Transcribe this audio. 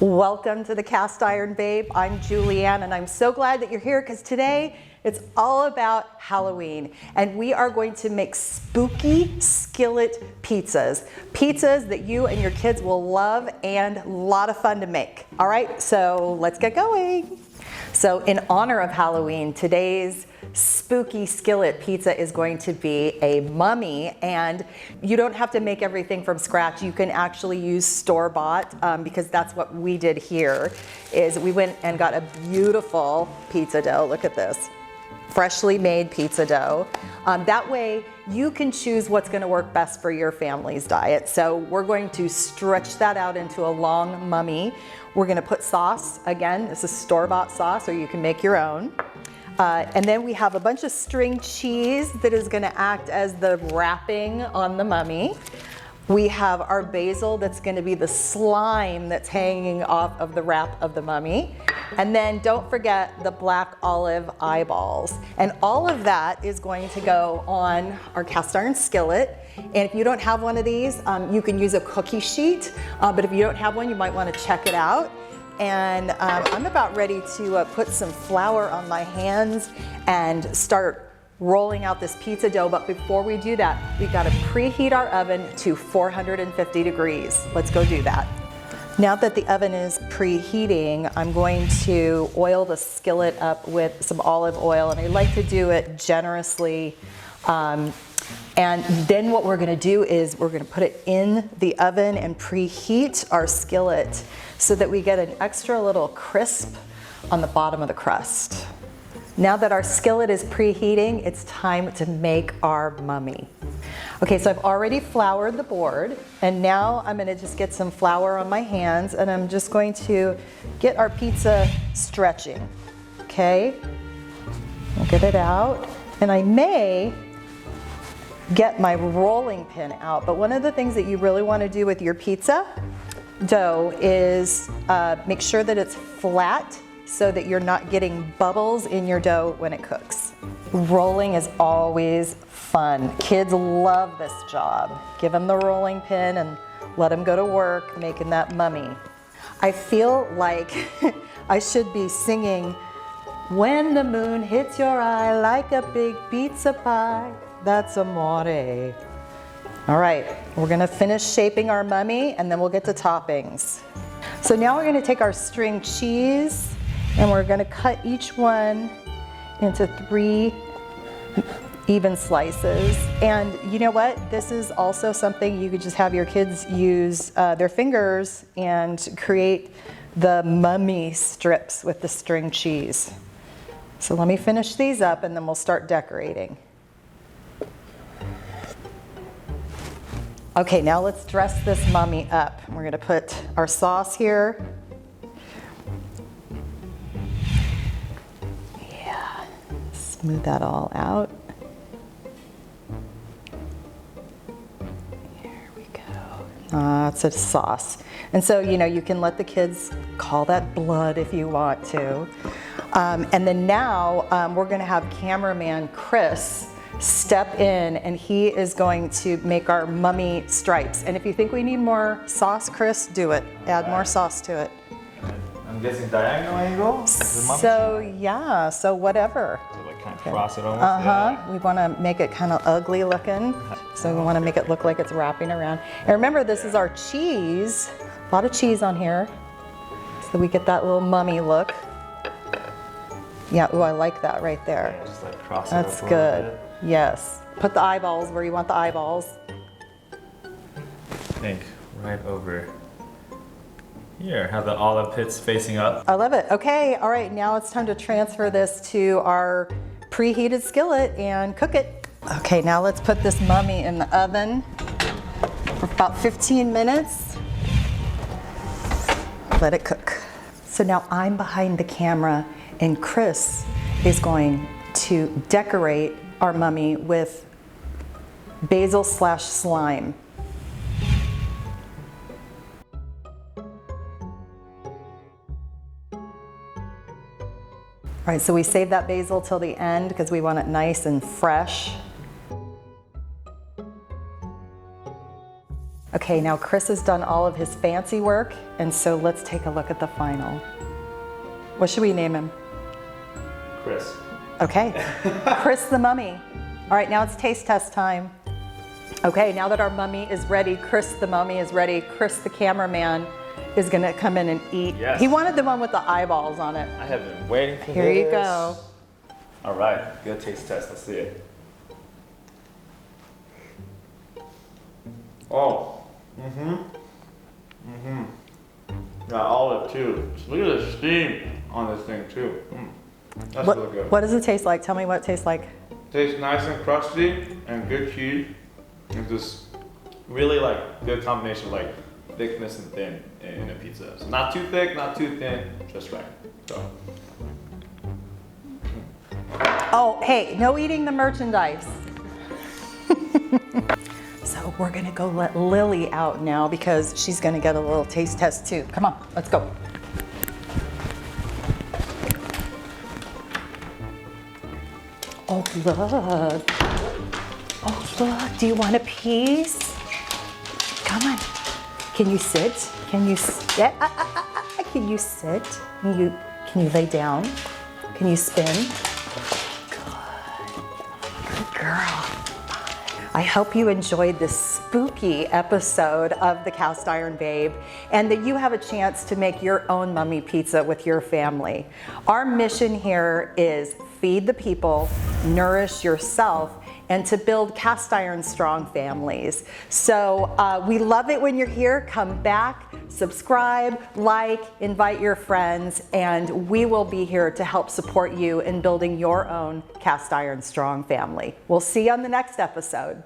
Welcome to the Cast Iron Babe. I'm Julianne and I'm so glad that you're here because today it's all about Halloween and we are going to make spooky skillet pizzas. Pizzas that you and your kids will love and a lot of fun to make. All right, so let's get going. So in honor of Halloween, today's spooky skillet pizza is going to be a mummy, and you don't have to make everything from scratch. You can actually use store-bought because that's what we did here. Is we went and got a beautiful pizza dough. Look at this, freshly made pizza dough. That way you can choose what's going to work best for your family's diet. So we're going to stretch that out into a long mummy. We're going to put sauce. Again, this is store-bought sauce, or you can make your own. And then we have a bunch of string cheese that is going to act as the wrapping on the mummy. We have our basil that's going to be the slime that's hanging off of the wrap of the mummy. And then don't forget the black olive eyeballs. And all of that is going to go on our cast iron skillet. And if you don't have one of these, you can use a cookie sheet. But if you don't have one, you might want to check it out. And I'm about ready to put some flour on my hands and start rolling out this pizza dough. But before we do that, we've got to preheat our oven to 450 degrees. Let's go do that. Now that the oven is preheating, I'm going to oil the skillet up with some olive oil, and I like to do it generously. And then what we're going to do is we're going to put it in the oven and preheat our skillet so that we get an extra little crisp on the bottom of the crust. Now that our skillet is preheating, it's time to make our mummy. Okay, so I've already floured the board, and now I'm going to just get some flour on my hands, and I'm just going to get our pizza stretching. Okay, we'll get it out, and I may get my rolling pin out. But one of the things that you really want to do with your pizza dough is make sure that it's flat so that you're not getting bubbles in your dough when it cooks. Rolling is always fun. Kids love this job. Give them the rolling pin and let them go to work making that mummy. I feel like I should be singing, "When the moon hits your eye like a big pizza pie, that's amore." All right, we're gonna finish shaping our mummy and then we'll get to toppings. So now we're gonna take our string cheese and we're gonna cut each one into 3 even slices. And you know what? This is also something you could just have your kids use their fingers and create the mummy strips with the string cheese. So let me finish these up and then we'll start decorating. Okay, now let's dress this mummy up. We're gonna put our sauce here. Yeah, smooth that all out. Here we go. It's a sauce. And so, you know, you can let the kids call that blood if you want to. And then now we're gonna have cameraman Chris step in, and he is going to make our mummy stripes. And if you think we need more sauce, Chris, do it. Add more sauce to it. I'm guessing diagonal angle? So yeah, so whatever. So like kind of cross it almost? Yeah. We want to make it kind of ugly looking. So we want to make it look like it's wrapping around. And remember, this is our cheese. A lot of cheese on here. So we get that little mummy look. Yeah, ooh, I like that right there. Yeah, just like cross That's it up good. A little bit. Yes. Put the eyeballs where you want the eyeballs. I think right over here. Have the olive pits facing up. I love it. Okay, all right, now it's time to transfer this to our preheated skillet and cook it. Okay, now let's put this mummy in the oven for about 15 minutes. Let it cook. So now I'm behind the camera and Chris is going to decorate our mummy with basil / slime. All right, so we save that basil till the end because we want it nice and fresh. Okay, Okay, now Chris has done all of his fancy work, and so let's take a look at the final. What should we name him? Chris. Okay, Chris the mummy. All right, now it's taste test time. Okay, now that our mummy is ready, Chris the mummy is ready, Chris the cameraman is gonna come in and eat. Yes. He wanted the one with the eyeballs on it. I have been waiting for Here this. you go. All right, good taste test. Let's see it. Oh, got olive too. Look at the steam on this thing too. That's really good. What does it taste like? Tell me what it tastes like. Tastes nice and crusty and good cheese. It's just really like good combination of like thickness and thin in a pizza. So not too thick, not too thin, just right. So. Oh, hey, no eating the merchandise. So we're gonna go let Lily out now because she's gonna get a little taste test too. Come on, let's go. Oh, look. Oh, look, do you want a piece? Come on. Can you sit? Can you sit? Can you sit? Can you lay down? Can you spin? Good girl. I hope you enjoyed this spooky episode of the Cast Iron Babe and that you have a chance to make your own mummy pizza with your family. Our mission here is feed the people, nourish yourself, and to build cast iron strong families. So we love it when you're here. Come back, subscribe, like, invite your friends, and we will be here to help support you in building your own cast iron strong family. We'll see you on the next episode.